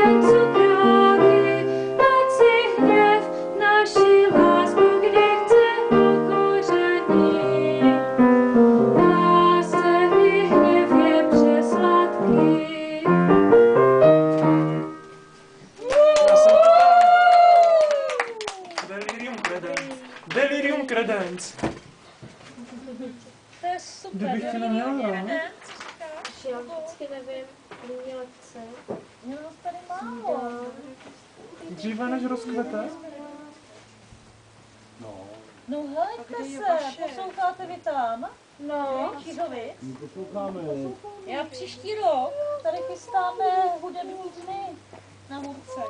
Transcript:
jen cukráky, ať si hněv naši lásku kdy chce ukořenit. Lásce mi hněv je přesladký. Delirium credens. To je super. Kdybych tě neměla rád. Já vždycky nevím, kdy mě lekce. Je nás tady málo. Dříve než rozkvete? No hejte se, posloucháte vy tam? No. Číhovi? Posloucháme. Já příští rok tady chystáme hudební dny na Hůrce.